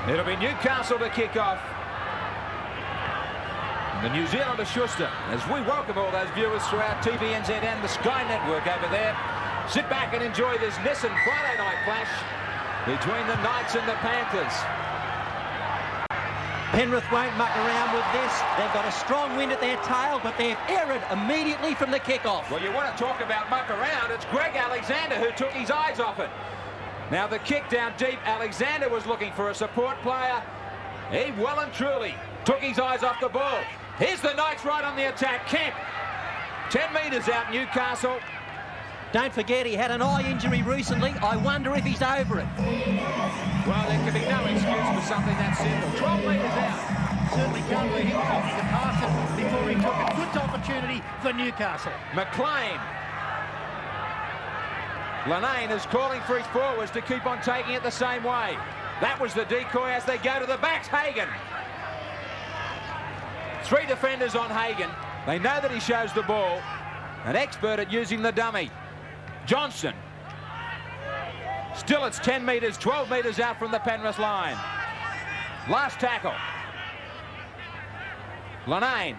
It'll be Newcastle to kick off. The New Zealander Schuster, as we welcome all those viewers throughout TVNZ and the Sky Network over there. Sit back and enjoy this Nissan Friday night clash between the Knights and the Panthers. Penrith won't muck around with this. They've got a strong wind at their tail, but they've erred immediately from the kickoff. Well, you want to talk about muck around, it's Greg Alexander who took his eyes off it. Now the kick down deep, Alexander was looking for a support player. He well and truly took his eyes off the ball. Here's the Knights right on the attack. Kemp, 10 metres out, Newcastle. Don't forget he had an eye injury recently. I wonder if he's over it. Well, there can be no excuse for something that simple. 12 metres out. Certainly can't be him thinking to pass it before he took a good opportunity for Newcastle. McLean. Lanane is calling for his forwards to keep on taking it the same way. That was the decoy as they go to the backs. Hagan. 3 defenders on Hagan. They know that he shows the ball. An expert at using the dummy. Johnson. Still it's 10 metres, 12 metres out from the Penrith line. Last tackle. Lanane.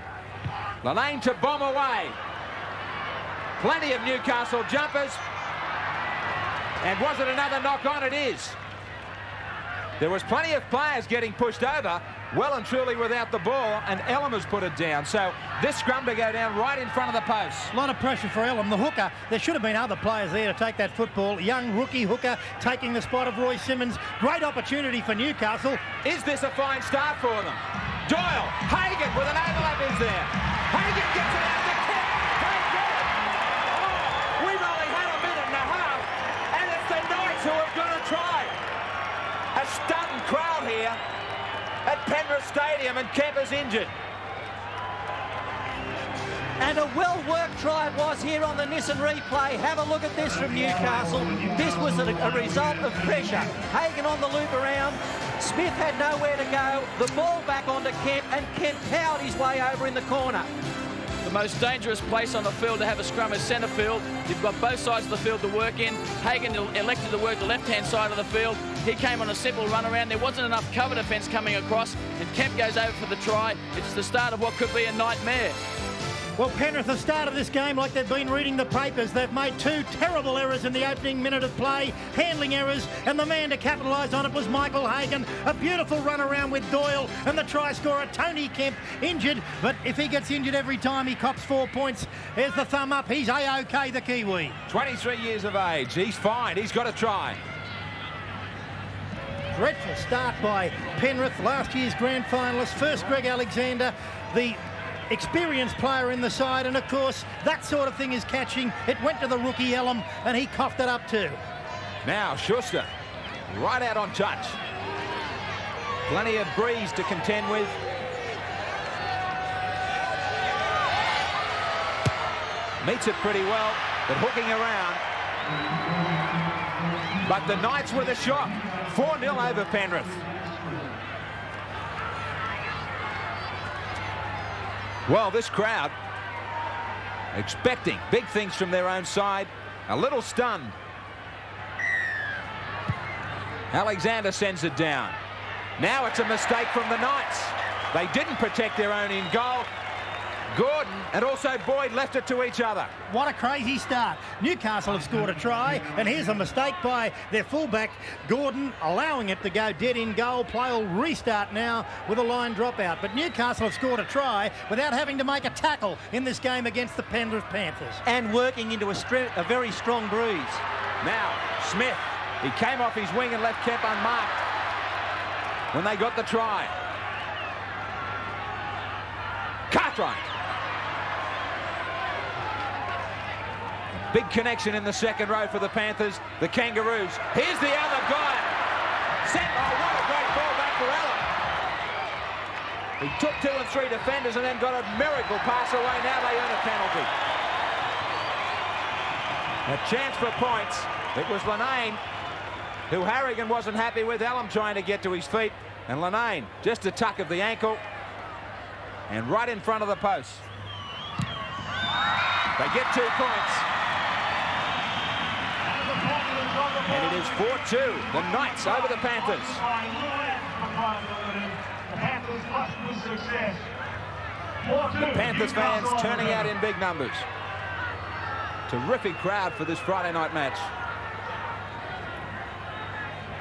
Lanane to bomb away. Plenty of Newcastle jumpers. And was it another knock on? It is. There was plenty of players getting pushed over, well and truly without the ball, and Elam has put it down. So this scrum to go down right in front of the post. A lot of pressure for Elam, the hooker. There should have been other players there to take that football. Young rookie hooker taking the spot of Roy Simmons. Great opportunity for Newcastle. Is this a fine start for them? Doyle, Hagan with an overlap is there. Hagan gets it out to Kemp. We've only had a minute and a half, and it's the Knights who have got to try. A stunned crowd here at Penrith Stadium, and Kemp is injured. And a well-worked try it was here on the Nissan replay. Have a look at this from Newcastle. This was a result of pressure. Hagan on the loop around. Smith had nowhere to go. The ball back onto Kemp, and Kemp powered his way over in the corner. The most dangerous place on the field to have a scrum is centre field. You've got both sides of the field to work in. Hagan elected to work the left-hand side of the field. He came on a simple run around. There wasn't enough cover defence coming across, and Kemp goes over for the try. It's the start of what could be a nightmare. Well, Penrith have started this game like they've been reading the papers. They've made 2 terrible errors in the opening minute of play, handling errors, and the man to capitalise on it was Michael Hagan. A beautiful run around with Doyle, and the try scorer, Tony Kemp, injured. But if he gets injured every time, he cops 4 points. There's the thumb up. He's A-OK, the Kiwi. 23 years of age. He's fine. He's got to try. Dreadful start by Penrith, last year's grand finalist. First, Greg Alexander, the experienced player in the side, and of course that sort of thing is catching. It went to the rookie Elam, and he coughed it up too. Now Schuster right out on touch. Plenty of breeze to contend with. Meets it pretty well, but hooking around. But the Knights with a shot. 4-0 over Penrith. Well, this crowd expecting big things from their own side. A little stunned. Alexander sends it down. Now it's a mistake from the Knights. They didn't protect their own in goal. Gordon and also Boyd left it to each other. What a crazy start. Newcastle have scored a try, and here's a mistake by their fullback, Gordon, allowing it to go dead in goal. Play will restart now with a line dropout. But Newcastle have scored a try without having to make a tackle in this game against the Penrith Panthers. And working into a very strong breeze. Now, Smith. He came off his wing and left Kemp unmarked when they got the try. Cartwright. Big connection in the second row for the Panthers. The Kangaroos. Here's the other guy. Set. Oh, what a great ball back for Allen. He took 2 and 3 defenders and then got a miracle pass away. Now they earn a penalty. A chance for points. It was Lanane, who Harrigan wasn't happy with. Allen trying to get to his feet. And Lanane, just a tuck of the ankle. And right in front of the post. They get 2 points. And it is 4-2. The Knights over the Panthers. The Panthers fans turning out in big numbers. Terrific crowd for this Friday night match.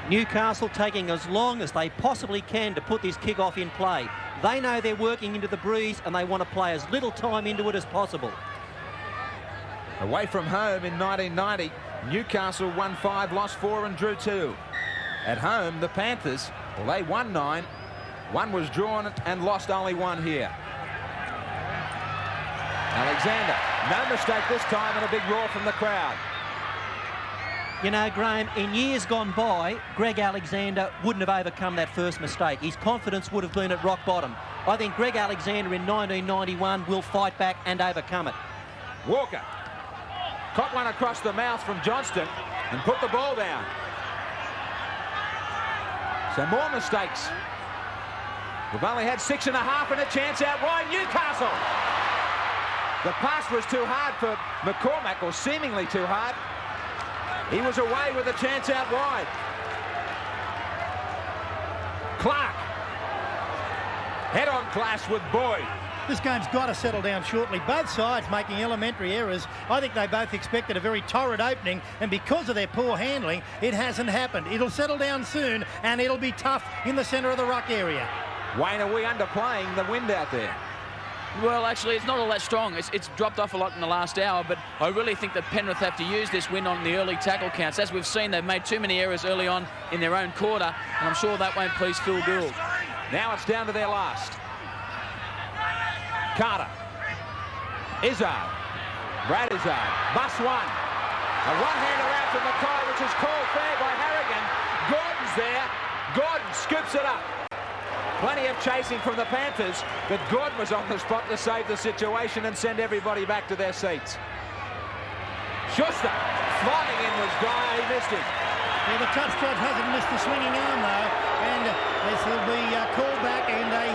Newcastle taking as long as they possibly can to put this kick-off in play. They know they're working into the breeze and they want to play as little time into it as possible. Away from home in 1990, Newcastle won 5, lost 4 and drew 2. At home, the Panthers, well, they won 9. 1 was drawn and lost only 1 here. Alexander, no mistake this time, and a big roar from the crowd. You know, Graham, in years gone by, Greg Alexander wouldn't have overcome that first mistake. His confidence would have been at rock bottom. I think Greg Alexander in 1991 will fight back and overcome it. Walker caught one across the mouth from Johnston and put the ball down. So more mistakes. We've only had 6.5 and a chance out wide. Newcastle. The pass was too hard for McCormack, or seemingly too hard. He was away with a chance out wide. Clark. Head-on clash with Boyd. This game's got to settle down shortly. Both sides making elementary errors. I think they both expected a very torrid opening, and because of their poor handling, it hasn't happened. It'll settle down soon, and it'll be tough in the centre of the ruck area. Wayne, are we underplaying the wind out there? Well, actually, it's not all that strong. It's dropped off a lot in the last hour, but I really think that Penrith have to use this win on the early tackle counts. As we've seen, they've made too many errors early on in their own quarter, and I'm sure that won't please Phil Gould. Now it's down to their last. Carter. Izzard. Brad Izzard. Bus 1. A one-hander out to Mackay, which is called fair by Harrigan. Gordon's there. Gordon scoops it up. Plenty of chasing from the Panthers, but Gordon was on the spot to save the situation and send everybody back to their seats. Schuster flying in was Guy. He missed him. Yeah, the touch judge hasn't missed the swinging arm, though, and this will be called back, and a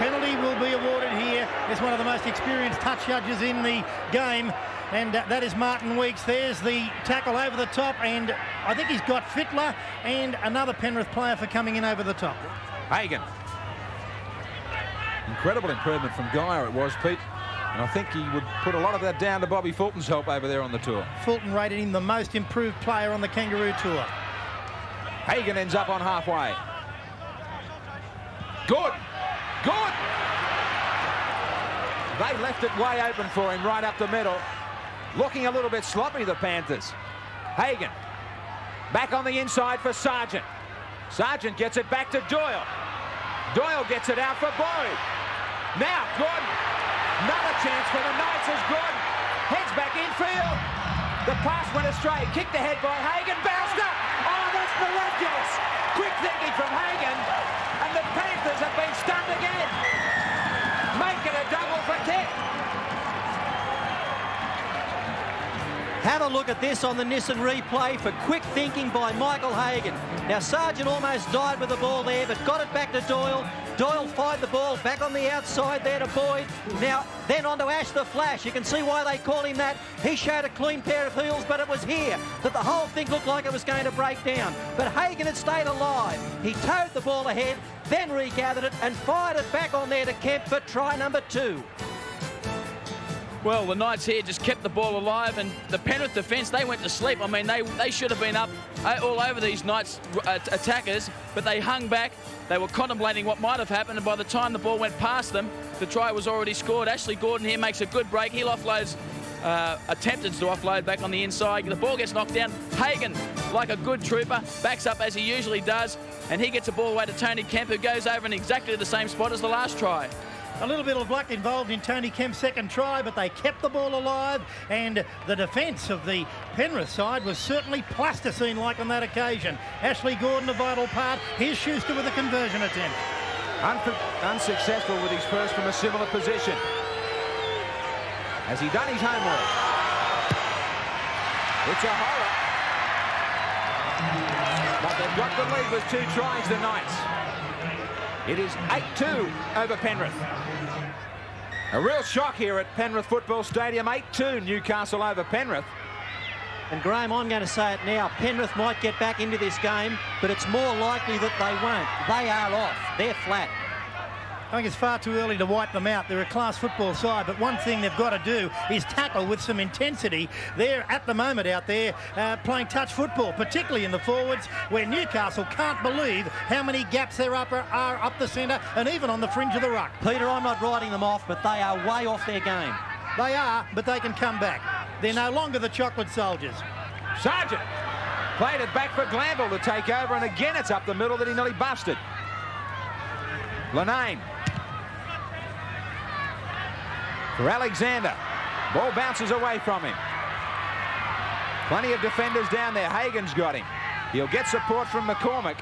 penalty will be awarded here. It's one of the most experienced touch judges in the game, and that is Martin Weeks. There's the tackle over the top, and I think he's got Fittler and another Penrith player for coming in over the top. Hagan. Incredible improvement from Geyer it was, Pete. And I think he would put a lot of that down to Bobby Fulton's help over there on the tour. Fulton rated him the most improved player on the Kangaroo Tour. Hagan ends up on halfway. Good. Good. They left it way open for him right up the middle. Looking a little bit sloppy, the Panthers. Hagan. Back on the inside for Sargent. Sargent gets it back to Doyle. Doyle gets it out for Boyd. Now Gordon. Another chance for the Knights as Gordon heads back infield. The pass went astray. Kicked ahead by Hagan. Bounced up. Oh, that's miraculous. Quick thinking from Hagan. And the Panthers have been stunned again. Make it a double for kick. Have a look at this on the Nissan replay for quick thinking by Michael Hagan. Now, Sargent almost died with the ball there, but got it back to Doyle. Doyle fired the ball back on the outside there to Boyd. Now, then on to Ash the Flash. You can see why they call him that. He showed a clean pair of heels, but it was here that the whole thing looked like it was going to break down. But Hagan had stayed alive. He towed the ball ahead, then regathered it and fired it back on there to Kemp for try number 2. Well, the Knights here just kept the ball alive, and the Penrith defence, they went to sleep. I mean, they should have been up all over these Knights attackers, but they hung back. They were contemplating what might have happened, and by the time the ball went past them, the try was already scored. Ashley Gordon here makes a good break. He'll offloads, attempted to offload back on the inside. The ball gets knocked down. Hagan, like a good trooper, backs up as he usually does, and he gets a ball away to Tony Kemp, who goes over in exactly the same spot as the last try. A little bit of luck involved in Tony Kemp's second try, but they kept the ball alive, and the defence of the Penrith side was certainly plasticine-like on that occasion. Ashley Gordon, a vital part. Here's Schuster with a conversion attempt. Unsuccessful with his first from a similar position. Has he done his homework? It's a horror. But they've got the lead with 2 tries, the Knights. It is 8-2 over Penrith. A real shock here at Penrith Football Stadium. 8-2 Newcastle over Penrith. And Graham, I'm going to say it now. Penrith might get back into this game, but it's more likely that they won't. They are off. They're flat. I think it's far too early to wipe them out. They're a class football side, but one thing they've got to do is tackle with some intensity. They're at the moment out there playing touch football, particularly in the forwards, where Newcastle can't believe how many gaps there are up the centre and even on the fringe of the ruck. Peter, I'm not writing them off, but they are way off their game. They are, but they can come back. They're no longer the chocolate soldiers. Sargent played it back for Glanville to take over, and again it's up the middle that he nearly busted. Lenane for Alexander. Ball bounces away from him. Plenty of defenders down there. Hagan's got him. He'll get support from McCormick.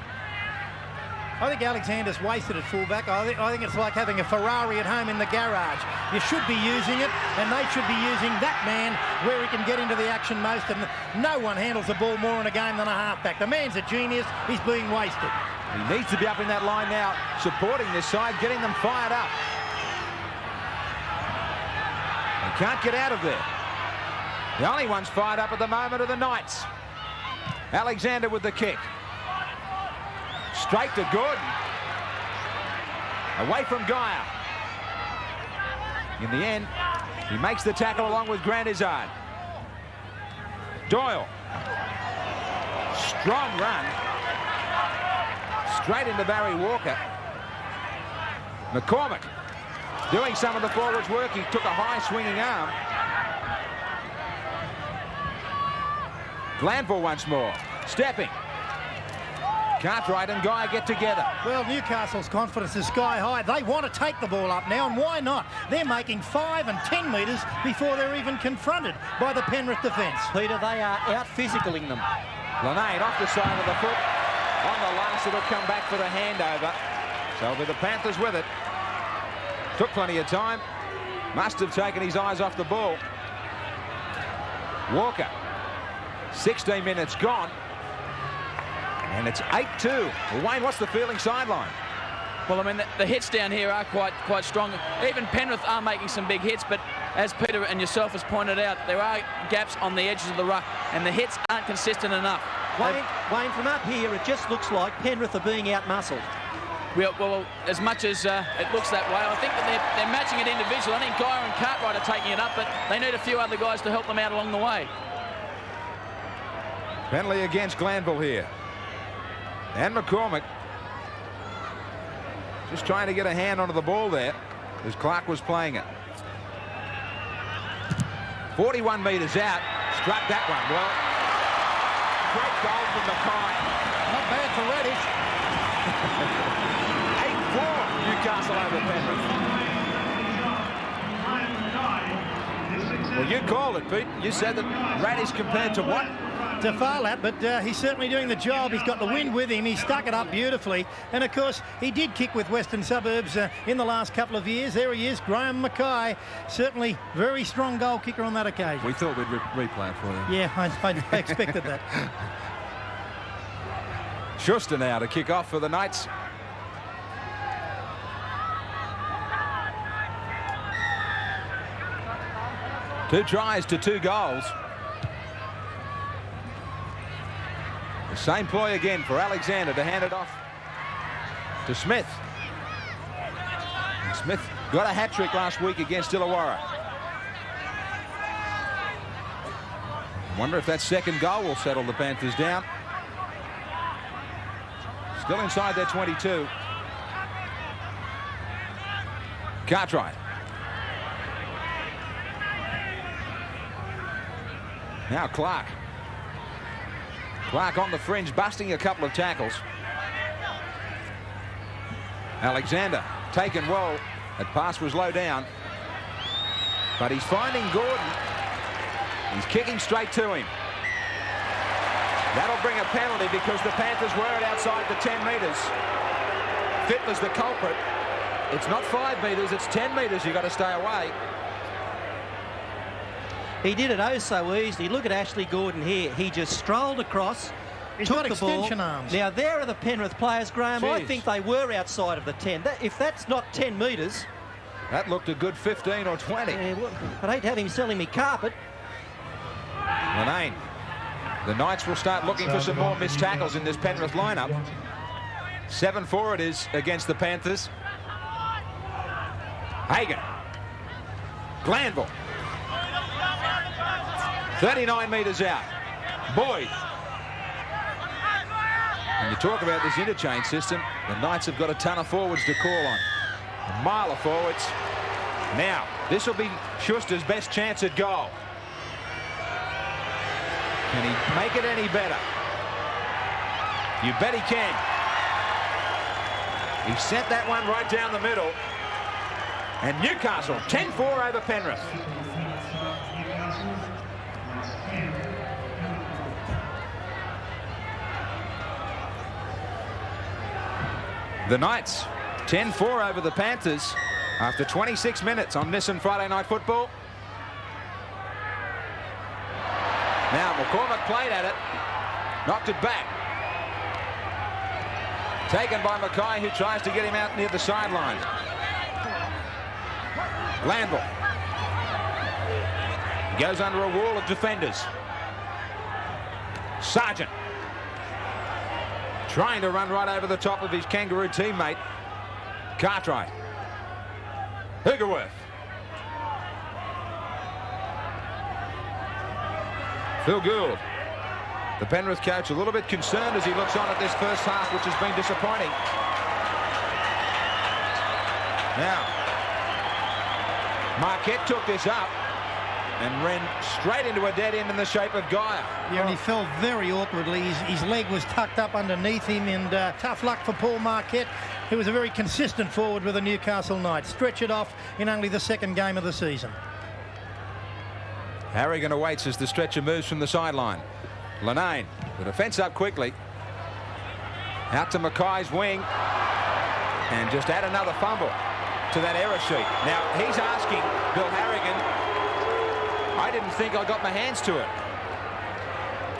I think Alexander's wasted at fullback. I think it's like having a Ferrari at home in the garage. You should be using it, and they should be using that man where he can get into the action most, and no one handles the ball more in a game than a halfback. The man's a genius. He's being wasted. He needs to be up in that line now, supporting this side, getting them fired up. They can't get out of there. The only ones fired up at the moment are the Knights. Alexander with the kick. Straight to Gordon. Away from Geyer. In the end, he makes the tackle along with Grant Izzard. Doyle. Strong run. Straight into Barry Walker. McCormick doing some of the forwards' work. He took a high swinging arm. Glanville once more. Stepping. Cartwright and Guy get together. Well, Newcastle's confidence is sky high. They want to take the ball up now, and why not? They're making 5 and 10 metres before they're even confronted by the Penrith defence. Peter, they are out-physicaling them. Lenane off the side of the foot. On the last, it'll come back for the handover. So it'll be the Panthers with it. Took plenty of time. Must have taken his eyes off the ball. Walker. 16 minutes gone. And it's 8-2. Well, Wayne, what's the feeling sideline? Well, I mean, the hits down here are quite strong. Even Penrith are making some big hits, but as Peter and yourself has pointed out, there are gaps on the edges of the ruck, and the hits aren't consistent enough. Wayne, from up here, it just looks like Penrith are being out-muscled. Well, as much as it looks that way, I think that they're matching it individually. I think Geyer and Cartwright are taking it up, but they need a few other guys to help them out along the way. Penalty against Glanville here. And McCormick just trying to get a hand onto the ball there as Clark was playing it. 41 metres out. Struck that one well. Great goal from Mackay. Not bad for Reddish. 8-4 Newcastle over Penrith. Well, you called it, Pete. You said that Radish compared to what? To Farlap, but he's certainly doing the job. He's got the wind with him. He stuck it up beautifully. And, of course, he did kick with Western Suburbs in the last couple of years. There he is, Graham Mackay. Certainly very strong goal kicker on that occasion. We thought we'd replay it for you. Yeah, I expected that. Schuster now to kick off for the Knights. Two tries to 2 goals. The same ploy again for Alexander to hand it off to Smith. And Smith got a hat-trick last week against Illawarra. Wonder if that second goal will settle the Panthers down. Still inside their 22. Cartwright. Now Clark. Clark on the fringe, busting a couple of tackles. Alexander taken well. That pass was low down. But he's finding Gordon. He's kicking straight to him. That'll bring a penalty because the Panthers were outside the 10 metres. Fittler's the culprit. It's not 5 metres, it's 10 metres. You've got to stay away. He did it oh so easily. Look at Ashley Gordon here. He just strolled across, He's took got the ball. extension arms. Now, there are the Penrith players, Graham. I Jeez. think they were outside of the 10. If that's not 10 metres... That looked a good 15 or 20. I'd hate to have him selling me carpet. Lenane. The Knights will start looking for some more missed tackles in this Penrith lineup. 7-4 it is against the Panthers. Hagan. Glanville. 39 metres out. Boyd. When you talk about this interchange system, the Knights have got a ton of forwards to call on. A mile of forwards. Now, this will be Schuster's best chance at goal. Can he make it any better? You bet he can. He sent that one right down the middle. And Newcastle 10-4 over Penrith. The Knights 10-4 over the Panthers after 26 minutes on Nissan Friday Night Football. Now McCormick played at it, knocked it back. Taken by Mackay, who tries to get him out near the sideline. Glanville goes under a wall of defenders. Sargent trying to run right over the top of his Kangaroo teammate. Cartwright. Hoogerworth. Phil Gould, the Penrith coach, a little bit concerned as he looks on at this first half, which has been disappointing. Now, Marquette took this up and ran straight into a dead end in the shape of Geyer. Yeah, and he fell very awkwardly. His leg was tucked up underneath him, and tough luck for Paul Marquette, who was a very consistent forward with the Newcastle Knights. Stretch it off in only the second game of the season. Harrigan awaits as the stretcher moves from the sideline. Linane, the defence up quickly. Out to Mackay's wing. And just add another fumble to that error sheet. Now, he's asking Bill Harrigan, I didn't think I got my hands to it.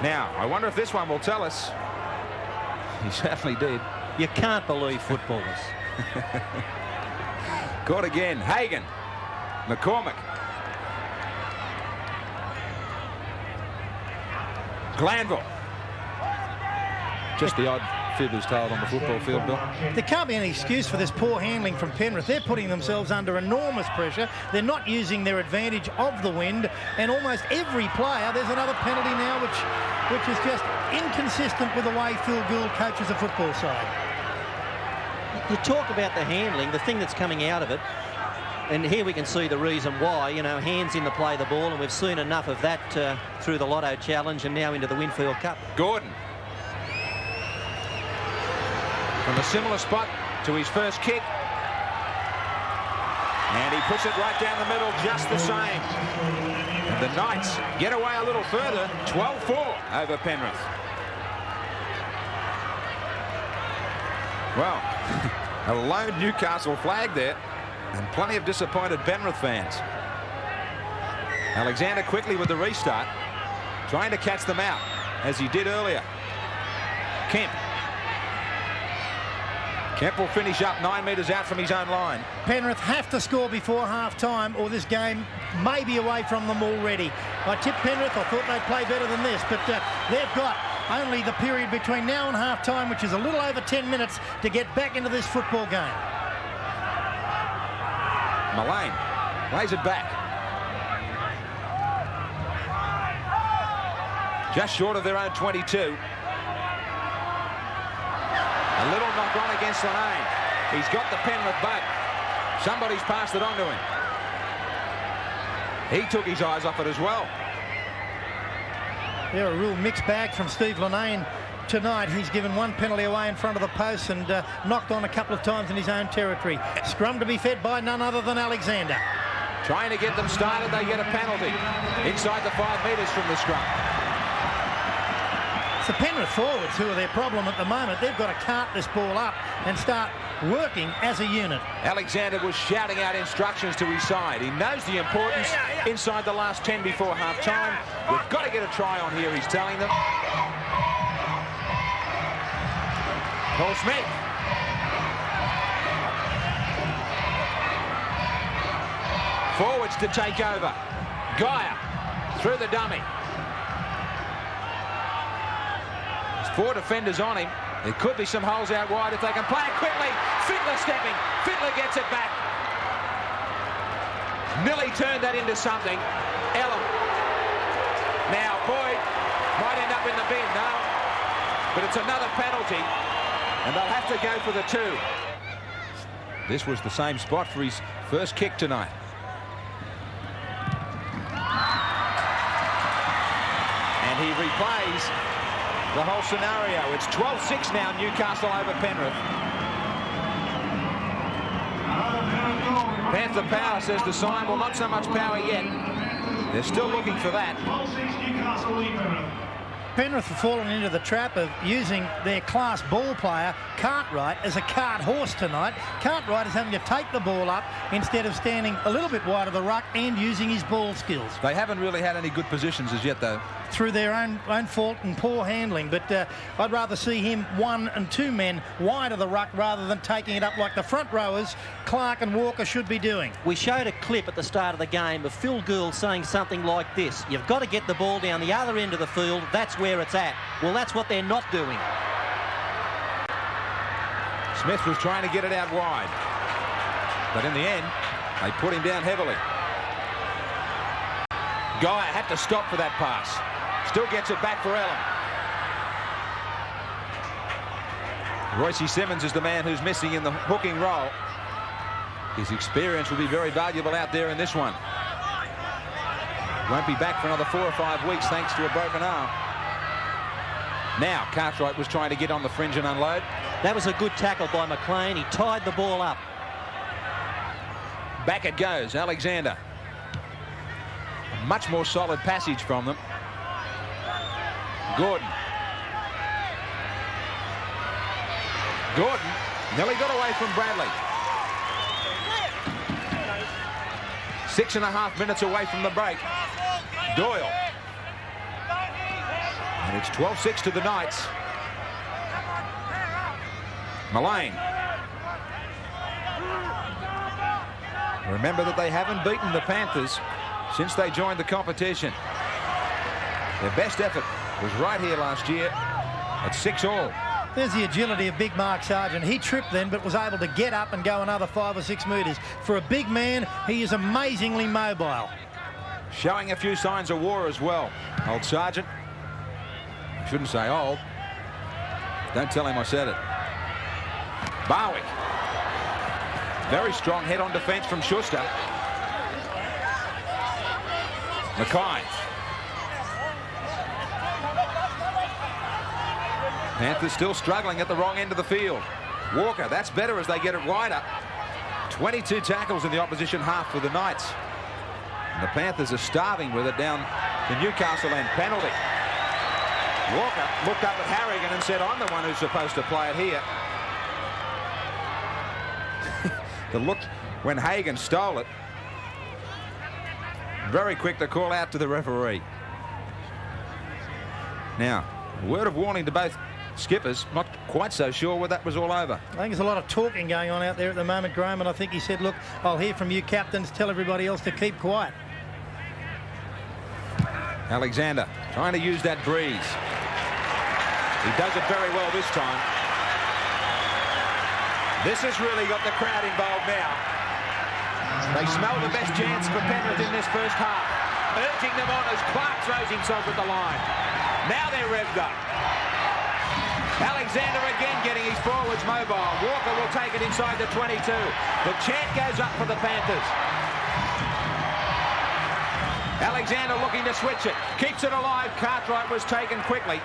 Now, I wonder if this one will tell us. He certainly did. You can't believe footballers. Caught again. Hagan. McCormick. Glanville. Just the odd fib is told on the football field, Bill. There can't be any excuse for this poor handling from Penrith. They're putting themselves under enormous pressure. They're not using their advantage of the wind, and almost every player, there's another penalty now which is just inconsistent with the way Phil Gould coaches a football side. You talk about the handling, the thing that's coming out of it, and here we can see the reason why. You know, hands in the play the ball, and we've seen enough of that through the Lotto Challenge and now into the Winfield Cup. Gordon. From a similar spot to his first kick. And he puts it right down the middle just the same. And the Knights get away a little further, 12-4 over Penrith. Well, a lone Newcastle flag there. And plenty of disappointed Penrith fans. Alexander quickly with the restart, trying to catch them out, as he did earlier. Kemp. Kemp will finish up 9 metres out from his own line. Penrith have to score before half-time, or this game may be away from them already. I tipped Penrith. I thought they'd play better than this, but they've got only the period between now and half-time, which is a little over 10 minutes, to get back into this football game. Mullane plays it back. Just short of their own 22. A little knock on against Linane. He's got the Penrith bug. Somebody's passed it on to him. He took his eyes off it as well. Yeah, a real mixed bag from Steve Linane tonight. He's given one penalty away in front of the post and knocked on a couple of times in his own territory. Scrum to be fed by none other than Alexander. Trying to get them started, they get a penalty inside the 5 metres from the scrum. It's the Penrith forwards who are their problem at the moment. They've got to cart this ball up and start working as a unit. Alexander was shouting out instructions to his side. He knows the importance inside the last 10 before half-time. We've got to get a try on here, he's telling them. Paul Smith. Forwards to take over. Geyer through the dummy. There's 4 defenders on him. There could be some holes out wide if they can play it quickly. Fittler stepping. Fittler gets it back. Nearly turned that into something. Ellum. Now, Boyd might end up in the bin. No. But it's another penalty. And they'll have to go for the 2. This was the same spot for his first kick tonight. And he replays the whole scenario. It's 12-6 now, Newcastle over Penrith. Panther power, says the sign. Well, not so much power yet. They're still looking for that. Penrith have fallen into the trap of using their class ball player, Cartwright, as a cart horse tonight. Cartwright is having to take the ball up instead of standing a little bit wide of the ruck and using his ball skills. They haven't really had any good positions as yet, though. Through their own fault and poor handling, but I'd rather see him 1 and 2 men wide of the ruck rather than taking it up like the front rowers, Clark and Walker, should be doing. We showed a clip at the start of the game of Phil Gould saying something like this: you've got to get the ball down the other end of the field, that's where it's at. Well, that's what they're not doing. Smith was trying to get it out wide, but in the end they put him down heavily. Guy had to stop for that pass. Still gets it back for Ellum. Royce Simmons is the man who's missing in the hooking role. His experience will be very valuable out there in this one. Won't be back for another 4 or 5 weeks thanks to a broken arm. Now Cartwright was trying to get on the fringe and unload. That was a good tackle by McLean. He tied the ball up. Back it goes, Alexander. A much more solid passage from them. Gordon. Gordon nearly got away from Bradley. 6.5 minutes away from the break. Doyle. And it's 12-6 to the Knights. Mullane. Remember that they haven't beaten the Panthers since they joined the competition. Their best effort was right here last year at 6-all. There's the agility of big Mark Sargent. He tripped then, but was able to get up and go another 5 or 6 metres. For a big man, he is amazingly mobile. Showing a few signs of war as well. Old Sargent. I shouldn't say old. Don't tell him I said it. Barwick. Very strong head-on defence from Schuster. Mackay. Panthers still struggling at the wrong end of the field. Walker, that's better as they get it wider. 22 tackles in the opposition half for the Knights. And the Panthers are starving with it down the Newcastle end. Penalty. Walker looked up at Harrigan and said, I'm the one who's supposed to play it here. The look when Hagan stole it. Very quick to call out to the referee. Now, a word of warning to both skippers. Not quite so sure whether that was all over. I think there's a lot of talking going on out there at the moment, Graham, and I think he said, look, I'll hear from you captains, tell everybody else to keep quiet. Alexander trying to use that breeze. He does it very well this time. This has really got the crowd involved now. They smell the best chance for Penrith in this first half. Urging them on as Clark throws himself at the line. Now they're revved up. Alexander again getting his forwards mobile. Walker will take it inside the 22. The chant goes up for the Panthers. Alexander looking to switch it. Keeps it alive. Cartwright was taken quickly.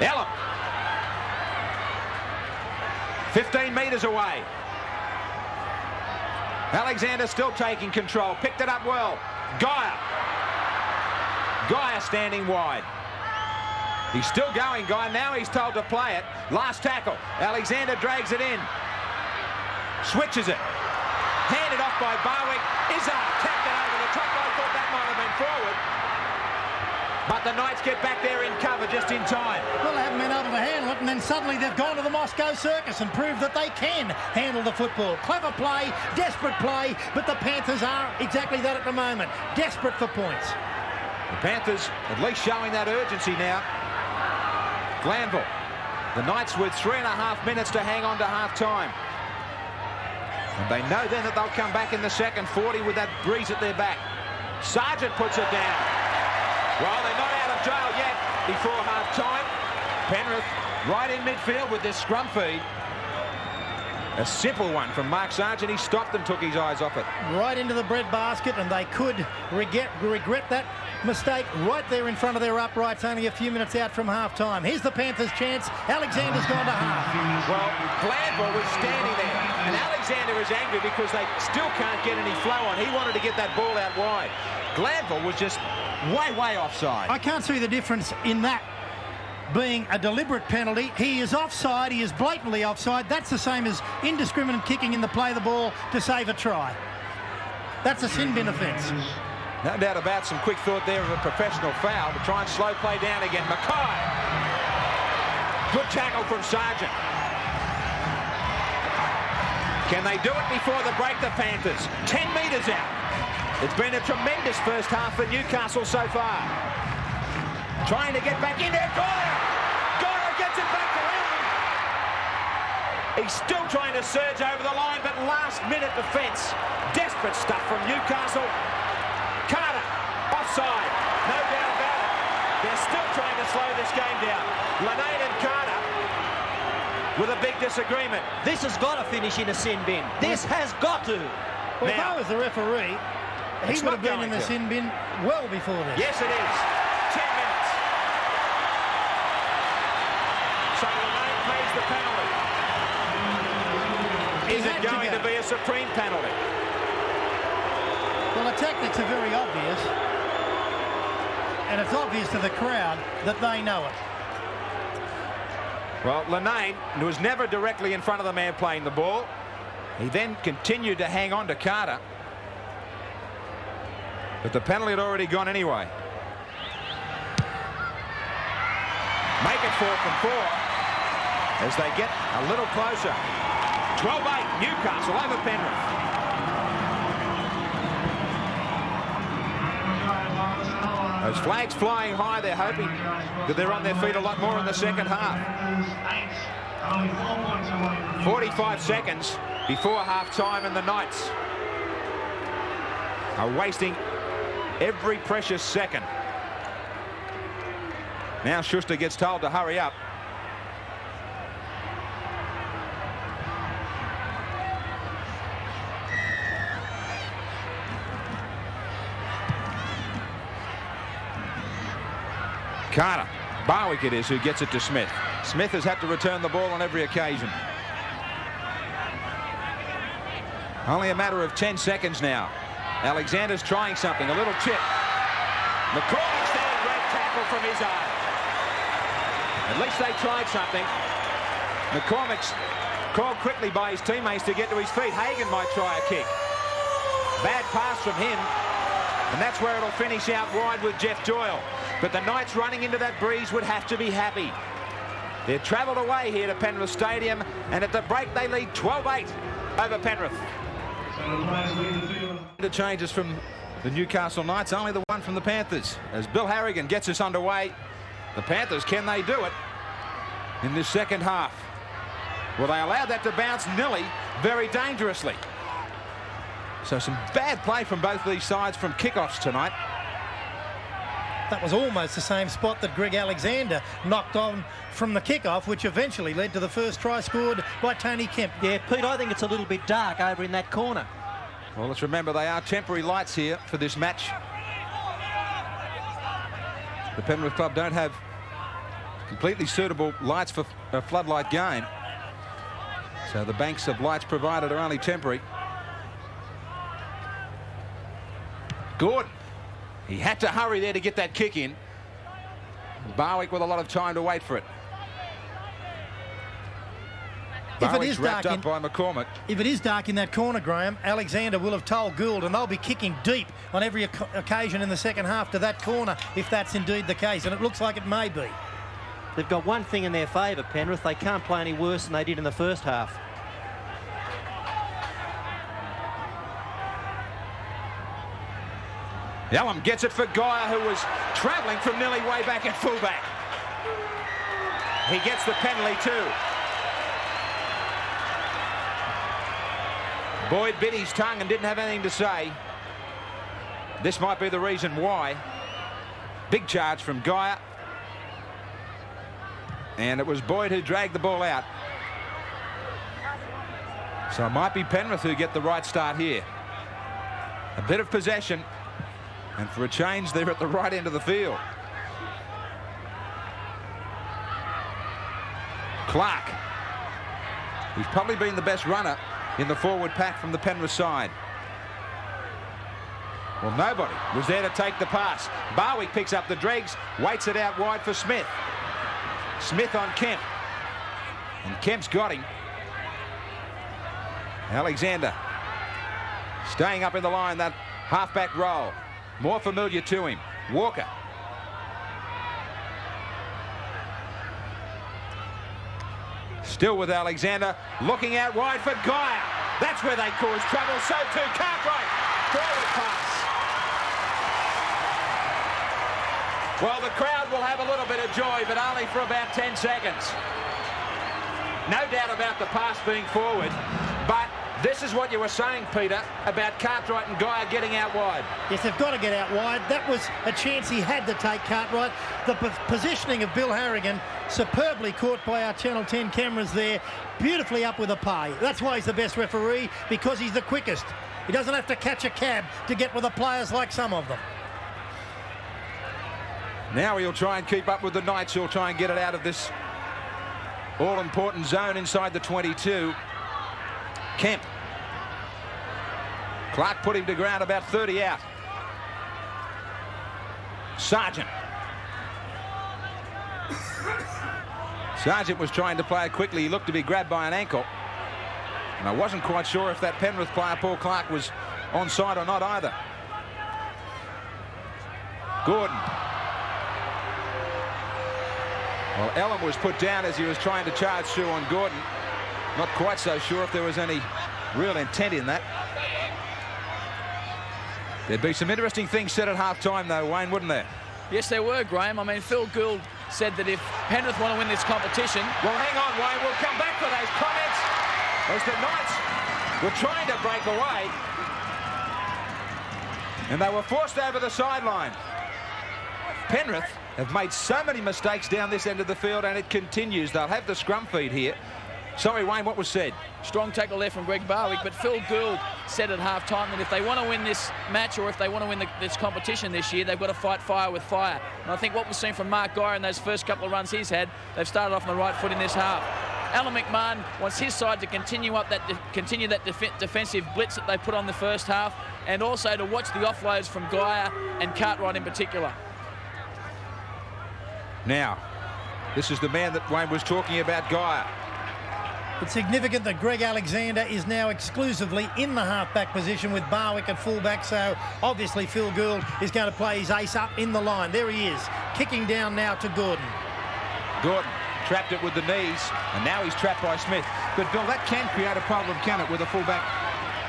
Ellum. 15 metres away. Alexander still taking control. Picked it up well. Geyer standing wide. He's still going, Guy. Now he's told to play it. Last tackle. Alexander drags it in. Switches it. Handed off by Barwick. Izzard tapped it over the top. I thought that might have been forward. But the Knights get back there in cover just in time. Well, they haven't been able to handle it, and then suddenly they've gone to the Moscow Circus and proved that they can handle the football. Clever play, desperate play, but the Panthers are exactly that at the moment. Desperate for points. The Panthers at least showing that urgency now. Glanville. The Knights with 3.5 minutes to hang on to half-time. And they know then that they'll come back in the second 40 with that breeze at their back. Sargent puts it down. Well, they're not out of jail yet before half-time. Penrith right in midfield with this scrum feed. A simple one from Mark Sargent. He stopped and took his eyes off it. Right into the bread basket, and they could regret that mistake right there in front of their uprights, only a few minutes out from half-time. Here's the Panthers' chance. Alexander's gone to half. Well, Gladwell was standing there, and Alexander is angry because they still can't get any flow on. He wanted to get that ball out wide. Gladwell was just way offside. I can't see the difference in that being a deliberate penalty. He is offside. He is blatantly offside. That's the same as indiscriminate kicking in the play of the ball to save a try. That's a sin bin offence. No doubt about some quick thought there of a professional foul to try and slow play down again. Mackay. Good tackle from Sargent. Can they do it before the break, the Panthers? 10 metres out. It's been a tremendous first half for Newcastle so far. Trying to get back in there. Goyer gets it back around. He's still trying to surge over the line, but last-minute defence. Desperate stuff from Newcastle. Carter, offside. No doubt about it. They're still trying to slow this game down. Lanane and Carter with a big disagreement. This has got to finish in a sin bin. This has got to. Well, if I was the referee, he would have been in the sin bin well before this. Yes, it is. 10 minutes. So Lanane pays the penalty. Is it going to be a supreme penalty? Well, the tactics are very obvious, and it's obvious to the crowd that they know it. Well, Lanane was never directly in front of the man playing the ball. He then continued to hang on to Carter, but the penalty had already gone anyway. Make it 4 from 4 as they get a little closer. 12-8, Newcastle over Penrith. Those flags flying high, they're hoping that they're on their feet a lot more in the second half. 45 seconds before half-time, and the Knights are wasting every precious second. Now Schuster gets told to hurry up. Carter, Barwick it is who gets it to Smith. Smith has had to return the ball on every occasion. Only a matter of 10 seconds now. Alexander's trying something, a little chip. McCormick's there, a great tackle from his eye. At least they tried something. McCormick's called quickly by his teammates to get to his feet. Hagan might try a kick. Bad pass from him, and that's where it'll finish out wide with Jeff Doyle. But the Knights running into that breeze would have to be happy. They've travelled away here to Penrith Stadium, and at the break they lead 12-8 over Penrith. The changes from the Newcastle Knights, only the one from the Panthers. As Bill Harrigan gets us underway, the Panthers, can they do it in this second half? Well, they allowed that to bounce nilly very dangerously. So some bad play from both these sides from kickoffs tonight. That was almost the same spot that Greg Alexander knocked on from the kickoff, which eventually led to the first try scored by Tony Kemp. Yeah, Pete, I think it's a little bit dark over in that corner. Well, let's remember they are temporary lights here for this match. The Penrith Club don't have completely suitable lights for a floodlight game. So the banks of lights provided are only temporary. Good. He had to hurry there to get that kick in. Barwick with a lot of time to wait for it. Barwick's wrapped up by McCormick. If it is dark in that corner, Graham, Alexander will have told Gould, and they'll be kicking deep on every occasion in the second half to that corner, if that's indeed the case, and it looks like it may be. They've got one thing in their favour, Penrith. They can't play any worse than they did in the first half. Yellum gets it for Goyer, who was travelling from nearly way back at fullback. He gets the penalty too. Boyd bit his tongue and didn't have anything to say. This might be the reason why. Big charge from Guyer. And it was Boyd who dragged the ball out. So it might be Penrith who get the right start here. A bit of possession. And for a change, they're at the right end of the field. Clark. He's probably been the best runner in the forward pack from the Penrith side. Well, nobody was there to take the pass. Barwick picks up the dregs, waits it out wide for Smith. Smith on Kemp. And Kemp's got him. Alexander staying up in the line, that halfback roll. More familiar to him. Walker. Still with Alexander, looking out wide for Guyer. That's where they cause trouble. So too Cartwright. Forward pass. Well, the crowd will have a little bit of joy, but only for about 10 seconds. No doubt about the pass being forward, but this is what you were saying, Peter, about Cartwright and Guyer getting out wide. Yes, they've got to get out wide. That was a chance he had to take, Cartwright. The positioning of Bill Harrigan, superbly caught by our Channel 10 cameras there, beautifully up with a pay. That's why he's the best referee, because he's the quickest. He doesn't have to catch a cab to get with the players like some of them. Now he'll try and keep up with the Knights. He'll try and get it out of this all-important zone inside the 22. Kemp. Clark put him to ground about 30 out. Sargent. Sargent was trying to play it quickly. He looked to be grabbed by an ankle. And I wasn't quite sure if that Penrith player, Paul Clark, was onside or not either. Gordon. Well, Ellen was put down as he was trying to charge through on Gordon. Not quite so sure if there was any real intent in that. There'd be some interesting things said at half-time, though, Wayne, wouldn't there? Yes, there were, Graham. I mean, Phil Gould said that if Penrith want to win this competition... Well, hang on, Wayne. We'll come back to those comments as the Knights were trying to break away. And they were forced over the sideline. Penrith have made so many mistakes down this end of the field, and it continues. They'll have the scrum feed here. Sorry, Wayne, what was said? Strong tackle there from Greg Barwick, but Phil Gould said at half-time that if they want to win this match, or if they want to win this competition this year, they've got to fight fire with fire. And I think what we've seen from Mark Guyer in those first couple of runs he's had, they've started off on the right foot in this half. Alan McMahon wants his side to continue that defensive blitz that they put on the first half, and also to watch the offloads from Guyer and Cartwright in particular. Now, this is the man that Wayne was talking about, Guyer. It's significant that Greg Alexander is now exclusively in the half-back position with Barwick at full-back, so obviously Phil Gould is going to play his ace up in the line. There he is, kicking down now to Gordon. Gordon trapped it with the knees, and now he's trapped by Smith. But, Bill, that can create a problem, can it, with a full-back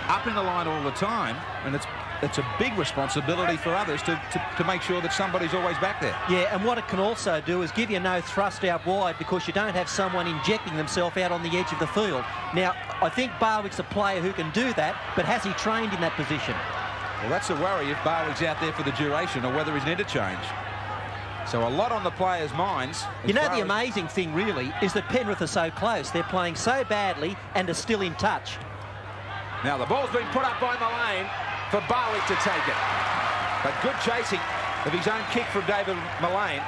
up in the line all the time, and it's a big responsibility for others to make sure that somebody's always back there. Yeah, and what it can also do is give you no thrust out wide, because you don't have someone injecting themselves out on the edge of the field. Now, I think Barwick's a player who can do that, but has he trained in that position? Well, that's a worry if Barwick's out there for the duration, or whether he's an interchange. So a lot on the players' minds. You know, the amazing thing really is that Penrith are so close. They're playing so badly and are still in touch. Now the ball's been put up by Mullane for Barwick to take it. But good chasing of his own kick from David Mullane.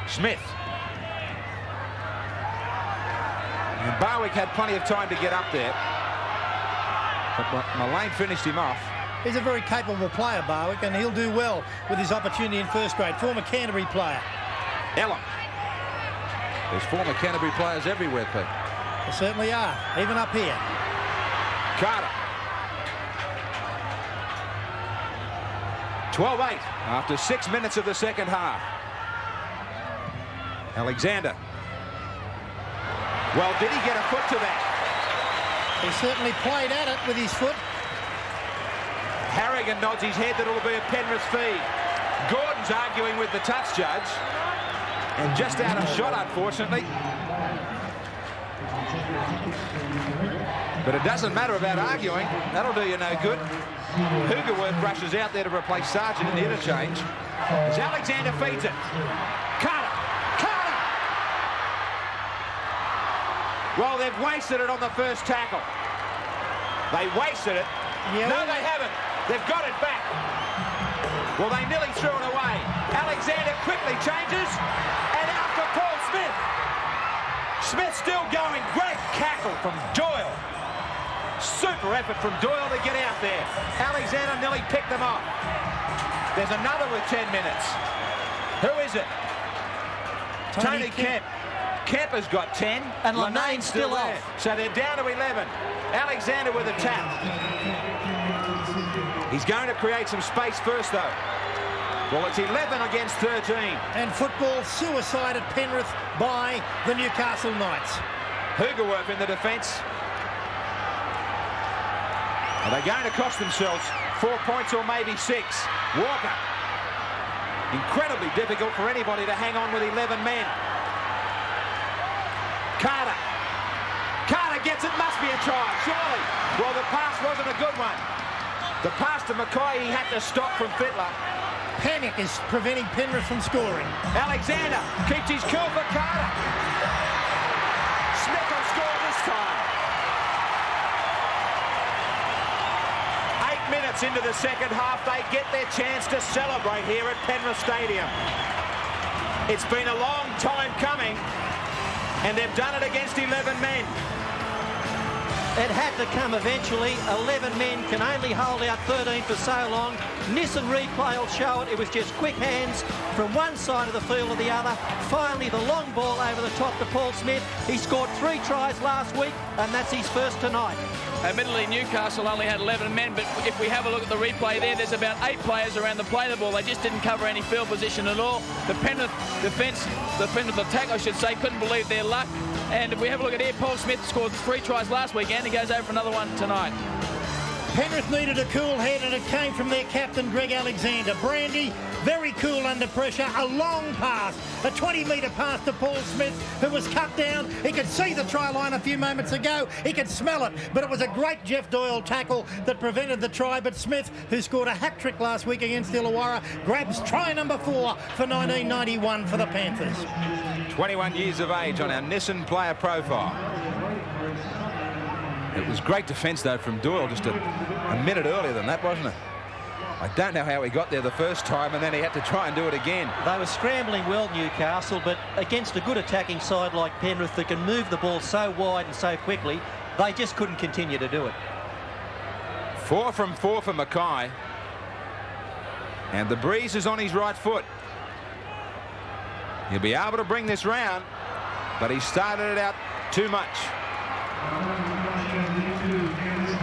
Smith. And Barwick had plenty of time to get up there. But Mullane finished him off. He's a very capable player, Barwick, and he'll do well with his opportunity in first grade. Former Canterbury player. Ellen. There's former Canterbury players everywhere, Pete. There certainly are, even up here. Carter. 12-8 after 6 minutes of the second half. Alexander. Well, did he get a foot to that? He certainly played at it with his foot. Harrigan nods his head that it'll be a Penrith feed. Gordon's arguing with the touch judge. And just out of shot, unfortunately. But it doesn't matter about arguing. That'll do you no good. Hoogerworth rushes out there to replace Sargent in the interchange. As Alexander feeds it. Carter! Carter! Well, they've wasted it on the first tackle. They wasted it. Yeah, no, they haven't. They've got it back. Well, they nearly threw it away. Alexander quickly changes, and out to Paul Smith. Smith still going. Great cackle from Doyle. Super effort from Doyle to get out there. Alexander nearly picked them off. There's another with 10 minutes. Who is it? Tony Kemp. Kemp has got 10. And Lenane's still there. off. So they're down to 11. Alexander with a tap. He's going to create some space first, though. Well, it's 11 against 13. And football suicide at Penrith by the Newcastle Knights. Hoogerworth in the defence. Are they going to cost themselves 4 points or maybe 6? Walker. Incredibly difficult for anybody to hang on with 11 men. Carter. Carter gets it. Must be a try, surely. Well, the pass wasn't a good one. The pass to Mackay, he had to stop from Fittler. Panic is preventing Penrith from scoring. Alexander keeps his cool for Carter. Smith will score this time. 8 minutes into the second half, they get their chance to celebrate here at Penrith Stadium. It's been a long time coming, and they've done it against 11 men. It had to come eventually. 11 men can only hold out 13 for so long. Nissan replay will show it. It was just quick hands from one side of the field to the other. Finally, the long ball over the top to Paul Smith. He scored 3 tries last week, and that's his first tonight. Admittedly, Newcastle only had 11 men, but if we have a look at the replay there, there's about 8 players around the play of the ball. They just didn't cover any field position at all. The Penrith defence, the Penrith attack, I should say, couldn't believe their luck. And if we have a look at here, Paul Smith scored 3 tries last weekend. He goes over for another one tonight. Penrith needed a cool head, and it came from their captain, Greg Alexander. Brandy, very cool under pressure. A long pass, a 20-metre pass to Paul Smith, who was cut down. He could see the try line a few moments ago. He could smell it, but it was a great Jeff Doyle tackle that prevented the try. But Smith, who scored a hat-trick last week against Illawarra, grabs try number 4 for 1991 for the Panthers. 21 years of age on our Nissan player profile. It was great defence, though, from Doyle just a minute earlier than that, wasn't it? I don't know how he got there the first time, and then he had to try and do it again. They were scrambling well, Newcastle, but against a good attacking side like Penrith that can move the ball so wide and so quickly, they just couldn't continue to do it. 4 from 4 for Mackay. And the breeze is on his right foot. He'll be able to bring this round, but he started it out too much.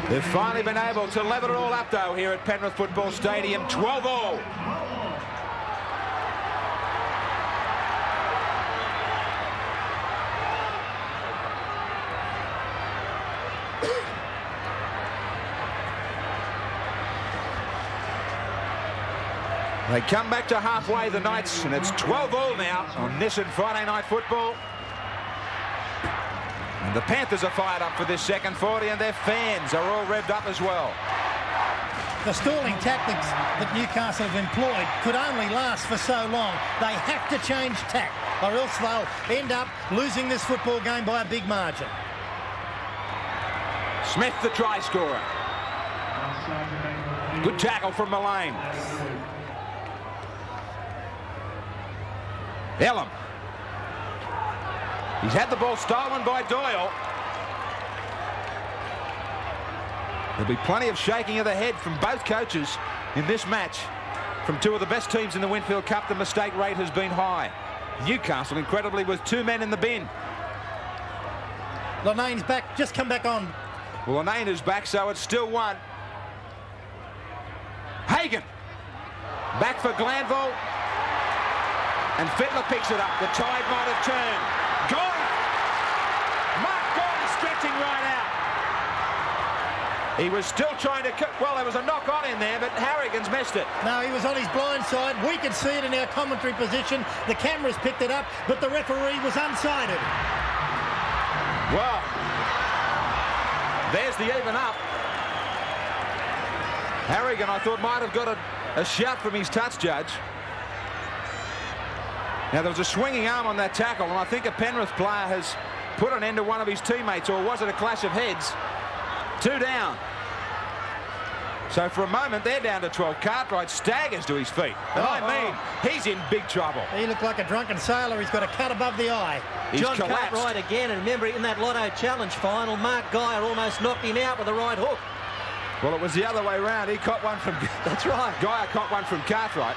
They've finally been able to level it all up, though, here at Penrith Football Stadium. 12-all. They come back to halfway, the Knights, and it's 12-all now on Nissan Friday Night Football. And the Panthers are fired up for this second 40, and their fans are all revved up as well. The stalling tactics that Newcastle have employed could only last for so long. They have to change tack, or else they'll end up losing this football game by a big margin. Smith, the try scorer. Good tackle from Mullane. Elam. He's had the ball stolen by Doyle. There'll be plenty of shaking of the head from both coaches in this match. From 2 of the best teams in the Winfield Cup, the mistake rate has been high. Newcastle, incredibly, with 2 men in the bin. Lenane's back, just come back on. Well, Lenane is back, so it's still 1. Hagan. Back for Glanville. And Fittler picks it up. The tide might have turned. Gordon! Mark Gordon stretching right out. He was still trying to... Well, there was a knock on in there, but Harrigan's missed it. No, he was on his blind side. We could see it in our commentary position. The cameras picked it up, but the referee was unsided. Well, there's the even up. Harrigan, I thought, might have got a shout from his touch judge. Now, there was a swinging arm on that tackle, and I think a Penrith player has put an end to one of his teammates, or was it a clash of heads? 2 down. So for a moment, they're down to 12. Cartwright staggers to his feet. And I mean, he's in big trouble. He looked like a drunken sailor. He's got a cut above the eye. He's John collapsed. Cartwright again, and remember in that Lotto Challenge final, Mark Geyer almost knocked him out with a right hook. Well, it was the other way round. He caught one from... That's right. Geyer caught one from Cartwright.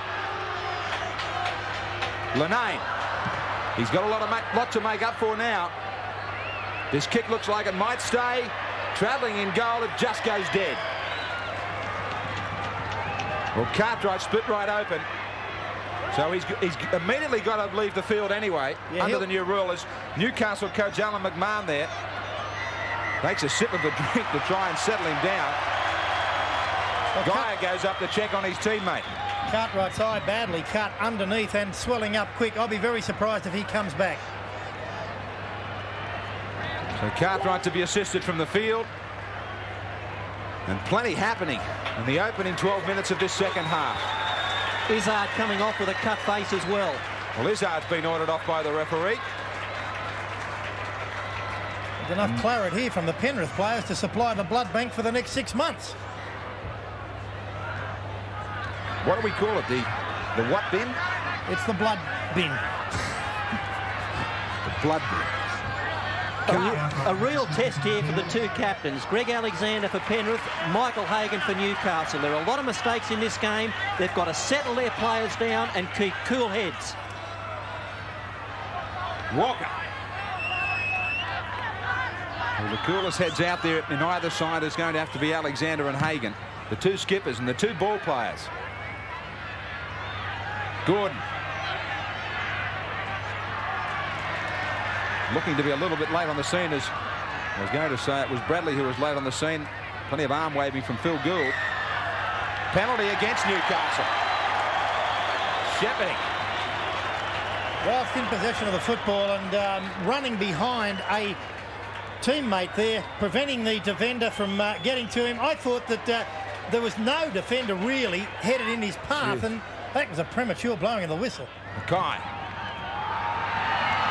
Linane. He's got a lot to make up for now. This kick looks like it might stay. Travelling in goal, it just goes dead. Well, Cartwright split right open. So he's immediately got to leave the field anyway, under the new rule, as Newcastle coach Alan McMahon there takes a sip of a drink to try and settle him down. Geyer goes up to check on his teammate. Cartwright's eye badly cut underneath and swelling up quick. I'll be very surprised if he comes back. So Cartwright to be assisted from the field. And plenty happening in the opening 12 minutes of this second half. Izzard coming off with a cut face as well. Well, Izzard's been ordered off by the referee. There's enough claret here from the Penrith players to supply the blood bank for the next 6 months. What do we call it? The what bin? It's the blood bin. The blood bin. A real test here for the two captains. Greg Alexander for Penrith, Michael Hagan for Newcastle. There are a lot of mistakes in this game. They've got to settle their players down and keep cool heads. Walker. Well, the coolest heads out there in either side is going to have to be Alexander and Hagan, the two skippers and the two ball players. Gordon. Looking to be a little bit late on the scene, as I was going to say it was Bradley who was late on the scene. Plenty of arm waving from Phil Gould. Penalty against Newcastle. Shepping. Whilst in possession of the football and running behind a teammate there, preventing the defender from getting to him. I thought that there was no defender really headed in his path, and that was a premature blowing of the whistle. Mackay.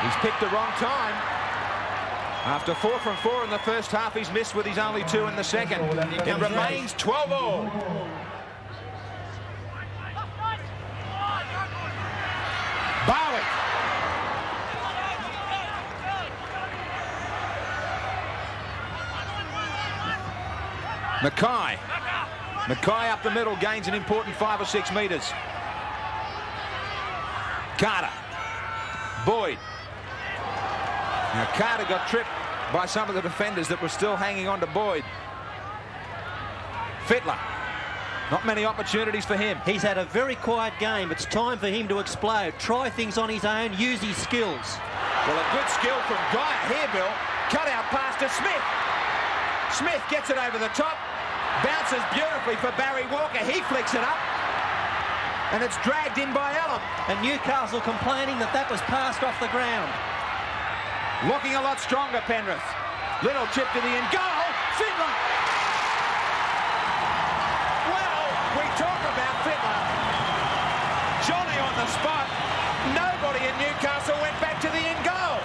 He's picked the wrong time. After 4 from 4 in the first half, he's missed with his only 2 in the second. It remains 12 all. Bowie. Mackay. Mackay up the middle, gains an important 5 or 6 metres. Carter. Boyd. Now Carter got tripped by some of the defenders that were still hanging on to Boyd. Fittler. Not many opportunities for him. He's had a very quiet game. It's time for him to explode. Try things on his own. Use his skills. Well, a good skill from Geyer here, Bill. Cut out pass to Smith. Smith gets it over the top. Bounces beautifully for Barry Walker. He flicks it up. And it's dragged in by Ellum. And Newcastle complaining that that was passed off the ground. Looking a lot stronger, Penrith. Little chip to the end. Goal! Fittler! Well, we talk about Fittler. Johnny on the spot. Nobody in Newcastle went back to the end goal.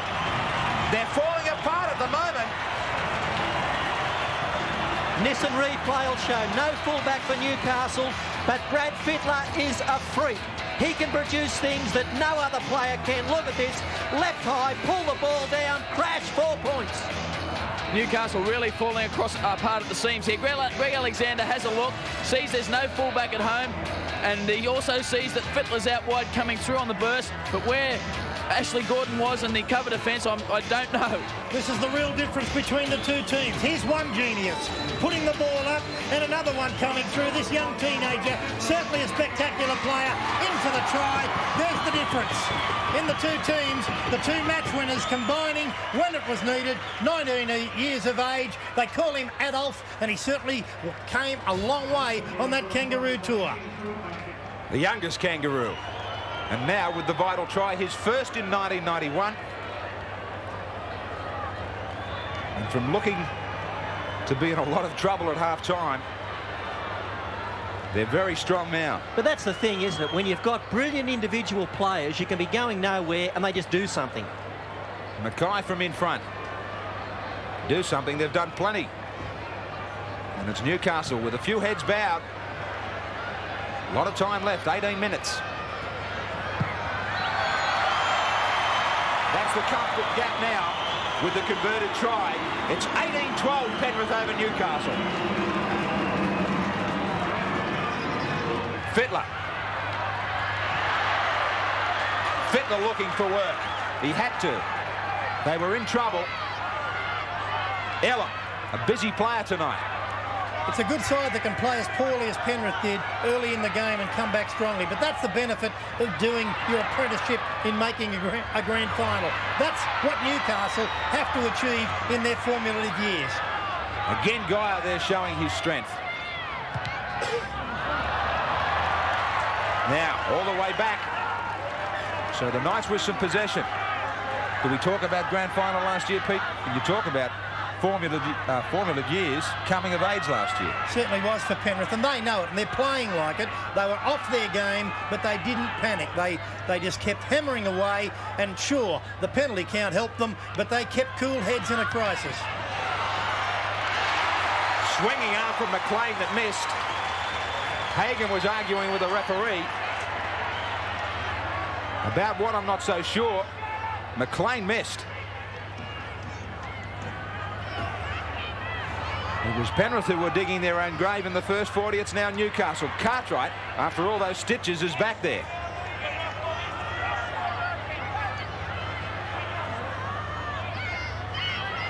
They're falling apart at the moment. Nissan replay will show no fullback for Newcastle, but Brad Fittler is a freak. He can produce things that no other player can. Look at this. Left high, pull the ball down, crash, 4 points. Newcastle really falling apart at the seams here. Greg Alexander has a look, sees there's no fullback at home, and he also sees that Fittler's out wide coming through on the burst, but where Ashley Gordon was in the cover defence, I don't know. This is the real difference between the two teams. Here's one genius putting the ball up and another one coming through. This young teenager, certainly a spectacular player, in for the try. There's the difference in the two teams. The two match winners combining when it was needed. 19 years of age. They call him Adolf, and he certainly came a long way on that Kangaroo tour. The youngest Kangaroo. And now with the vital try, his first in 1991. And from looking to be in a lot of trouble at half-time, they're very strong now. But that's the thing, isn't it? When you've got brilliant individual players, you can be going nowhere and they just do something. Mackay from in front. Do something. They've done plenty. And it's Newcastle with a few heads bowed. A lot of time left, 18 minutes. That's the comfort gap now with the converted try. It's 18-12 Penrith over Newcastle. Fittler. Fittler looking for work. He had to. They were in trouble. Ella, a busy player tonight. It's a good side that can play as poorly as Penrith did early in the game and come back strongly. But that's the benefit of doing your apprenticeship in making a grand final. That's what Newcastle have to achieve in their formative years. Again, Guy out there showing his strength. Now, all the way back. So the Knights with some possession. Did we talk about grand final last year, Pete? Did you talk about formative years, coming of age last year? Certainly was for Penrith, and they know it, and they're playing like it. They were off their game, but they didn't panic. They just kept hammering away, and sure, the penalty count helped them, but they kept cool heads in a crisis. Swinging arm from McLean that missed. Hagan was arguing with the referee about what, I'm not so sure. McLean missed. It was Penrith who were digging their own grave in the first 40. It's now Newcastle. Cartwright, after all those stitches, is back there.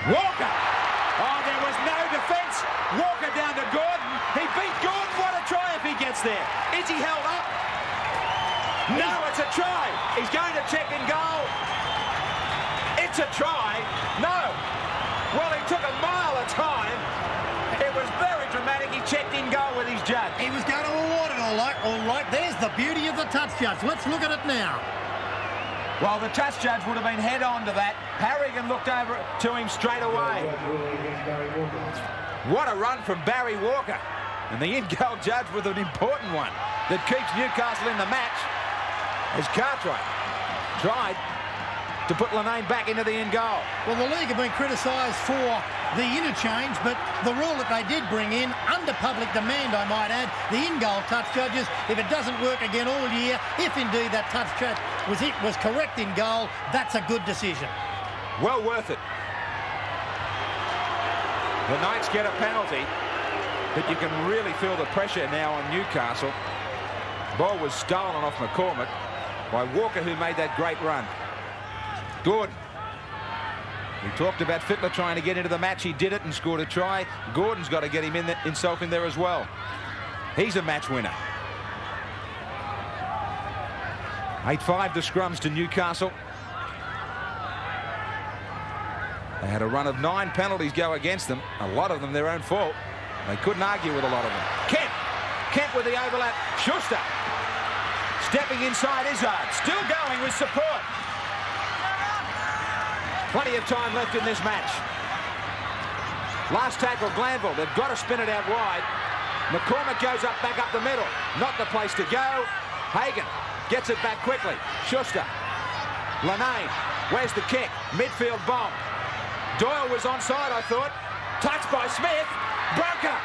Walker! Oh, there was no defence. Walker down to Gordon. He beat Gordon. What a try if he gets there. Is he held up? No, it's a try. He's going to check in goal. It's a try. No. Well, he took a mile of time. It was very dramatic. He checked in goal with his judge. He was going to award it all right. There's the beauty of the touch judge. Let's look at it now. Well, the touch judge would have been head on to that. Harrigan looked over to him straight away. What a run from Barry Walker. And the in-goal judge with an important one that keeps Newcastle in the match as Cartwright tried to put Linane back into the in-goal. Well, the league have been criticised for the interchange, but the rule that they did bring in, under public demand, I might add, the in-goal touch judges, if it doesn't work again all year, if indeed that touch judge was correct in goal, that's a good decision. Well worth it. The Knights get a penalty, but you can really feel the pressure now on Newcastle. Ball was stolen off McCormick by Walker, who made that great run. Gordon. We talked about Fittler trying to get into the match. He did it and scored a try. Gordon's got to get himself in there as well. He's a match winner. 8-5 the scrums to Newcastle. They had a run of 9 penalties go against them. A lot of them their own fault. They couldn't argue with a lot of them. Kemp with the overlap. Schuster stepping inside Izzard. Still going with support. Plenty of time left in this match. Last tackle, Glanville. They've got to spin it out wide. McCormick goes back up the middle. Not the place to go. Hagan gets it back quickly. Schuster. Linane. Where's the kick? Midfield bomb. Doyle was onside, I thought. Touched by Smith. Broker.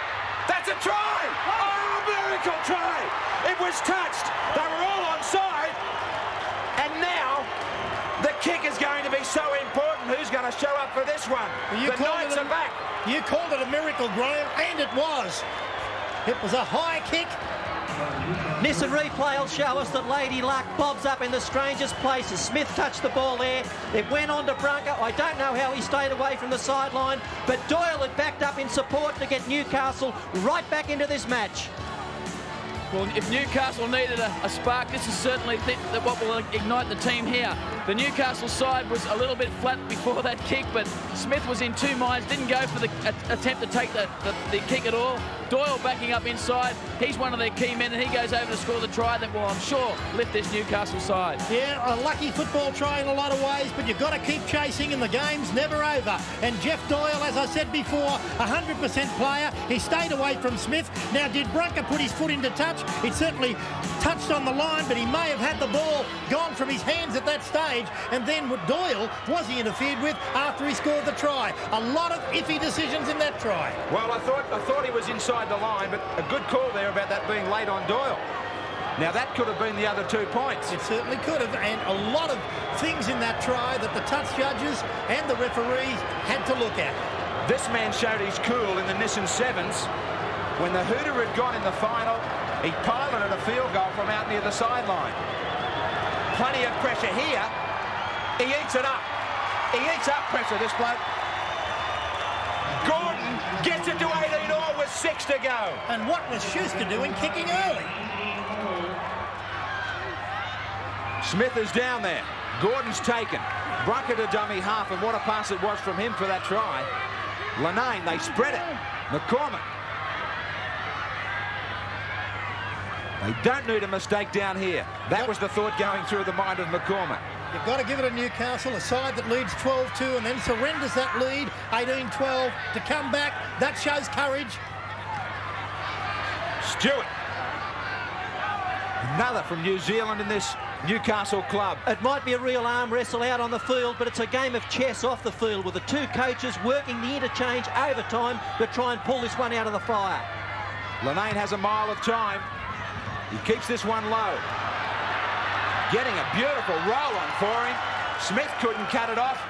That's a try! Oh, miracle try! It was touched. They were all onside. And now the kick is going to be so important. Who's going to show up for this one? Well, the Knights are back. You called it a miracle, Graham, and it was. It was a high kick. Nissan replay will show us that Lady Luck bobs up in the strangest places. Smith touched the ball there. It went on to Brunker. I don't know how he stayed away from the sideline, but Doyle had backed up in support to get Newcastle right back into this match. Well, if Newcastle needed a spark, this is certainly what will ignite the team here. The Newcastle side was a little bit flat before that kick, but Smith was in two minds, didn't go for the attempt to take the kick at all. Doyle backing up inside. He's one of their key men, and he goes over to score the try that will, I'm sure, lift this Newcastle side. Yeah, a lucky football try in a lot of ways, but you've got to keep chasing, and the game's never over. And Jeff Doyle, as I said before, 100% player. He stayed away from Smith. Now, did Brunker put his foot into touch? It certainly touched on the line, but he may have had the ball gone from his hands at that stage. And then with Doyle, was he interfered with after he scored the try? A lot of iffy decisions in that try. Well, I thought he was inside the line, but a good call there about that being late on Doyle. Now, that could have been the other 2 points. It certainly could have, and a lot of things in that try that the touch judges and the referees had to look at. This man showed his cool in the Nissan Sevens. When the hooter had gone in the final, he piloted a field goal from out near the sideline. Plenty of pressure here. He eats it up. He eats up pressure, this bloke. Gordon gets it to 18 all with 6 to go. And what was Schuster doing kicking early? Smith is down there. Gordon's taken. Brunker to dummy half, and what a pass it was from him for that try. Lanane, they spread it. McCormick. They don't need a mistake down here. That was the thought going through the mind of McCormick. You've got to give it to Newcastle, a side that leads 12-2 and then surrenders that lead, 18-12, to come back. That shows courage. Stewart. Another from New Zealand in this Newcastle club. It might be a real arm wrestle out on the field, but it's a game of chess off the field with the two coaches working the interchange overtime to try and pull this one out of the fire. Lanane has a mile of time. He keeps this one low. Getting a beautiful roll on for him. Smith couldn't cut it off.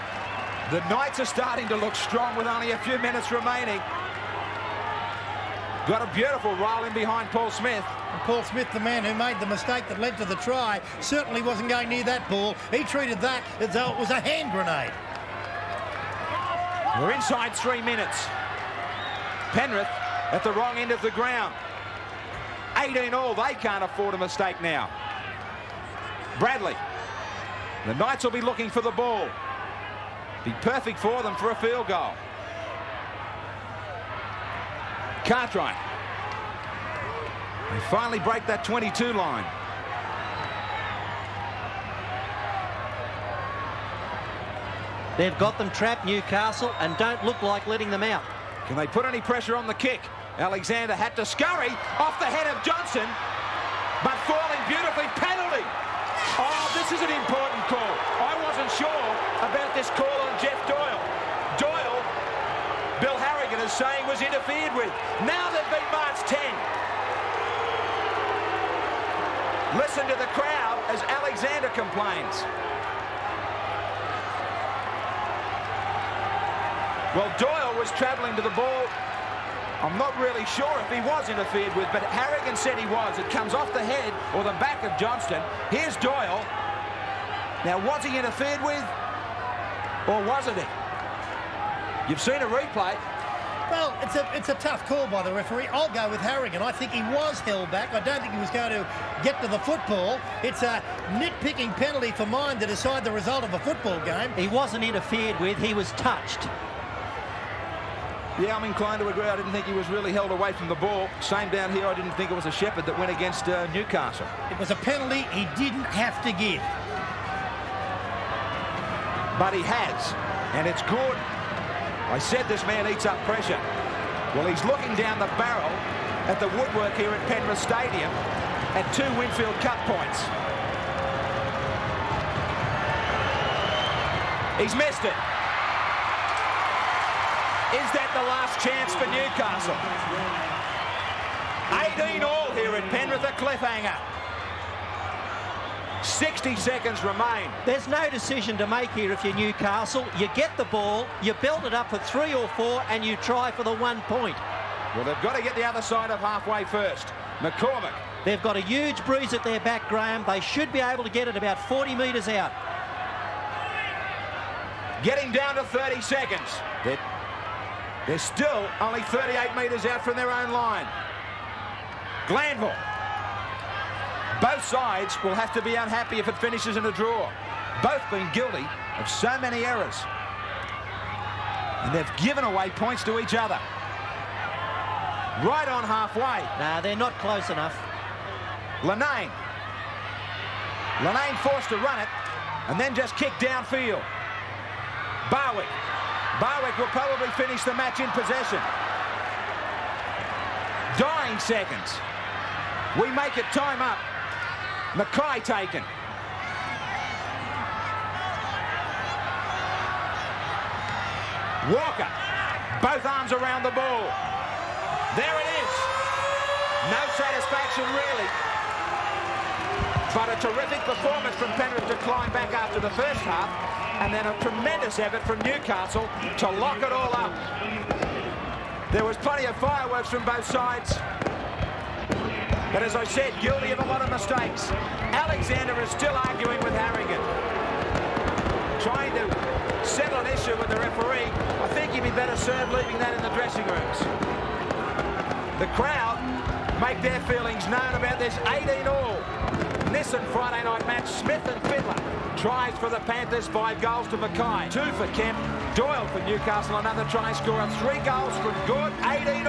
The Knights are starting to look strong with only a few minutes remaining. Got a beautiful roll in behind Paul Smith. And Paul Smith, the man who made the mistake that led to the try, certainly wasn't going near that ball. He treated that as though it was a hand grenade. We're inside 3 minutes. Penrith at the wrong end of the ground. 18 all, they can't afford a mistake now. Bradley. The Knights will be looking for the ball. Be perfect for them for a field goal. Cartwright. They finally break that 22 line. They've got them trapped, Newcastle, and don't look like letting them out. Can they put any pressure on the kick? Alexander had to scurry off the head of Johnson, but falling beautifully. Penalty. Oh, this is an important call. I wasn't sure about this call on Jeff Doyle. Doyle, Bill Harrigan is saying, was interfered with. Now they've been marched 10. Listen to the crowd as Alexander complains. Well, Doyle was travelling to the ball. I'm not really sure if he was interfered with, but Harrigan said he was. It comes off the head or the back of Johnston. Here's Doyle. Now, was he interfered with or wasn't he? You've seen a replay. Well, it's a tough call by the referee. I'll go with Harrigan. I think he was held back. I don't think he was going to get to the football. It's a nitpicking penalty for mine to decide the result of a football game. He wasn't interfered with, he was touched. Yeah, I'm inclined to agree. I didn't think he was really held away from the ball. Same down here. I didn't think it was a Shepherd that went against Newcastle. It was a penalty he didn't have to give. But he has, and it's Gordon. I said this man eats up pressure. Well, he's looking down the barrel at the woodwork here at Penrith Stadium at 2 Winfield Cup points. He's missed it. Is that the last chance for Newcastle? 18 all here at Penrith, a cliffhanger. 60 seconds remain. There's no decision to make here if you're Newcastle. You get the ball, you build it up for 3 or 4, and you try for the 1 point. Well, they've got to get the other side of halfway first. McCormick. They've got a huge breeze at their back, Graham. They should be able to get it about 40 metres out. Getting down to 30 seconds. They're still only 38 metres out from their own line. Glanville. Both sides will have to be unhappy if it finishes in a draw. both been guilty of so many errors. And they've given away points to each other. Right on halfway. Nah, they're not close enough. Linane forced to run it and then just kick downfield. Barwick will probably finish the match in possession. Dying seconds. We make it time up. Mackay taken. Walker, both arms around the ball. There it is. No satisfaction really. But a terrific performance from Penrith to climb back after the first half, and then a tremendous effort from Newcastle to lock it all up. There was plenty of fireworks from both sides. But as I said, guilty of a lot of mistakes. Alexander is still arguing with Harrigan, trying to settle an issue with the referee. I think he'd be better served leaving that in the dressing rooms. The crowd make their feelings known about this 18-all Nissan Friday night match. Smith and Fittler tries for the Panthers, 5 goals to Mackay, 2 for Kemp. Doyle for Newcastle, another try scorer, 3 goals from Good, 18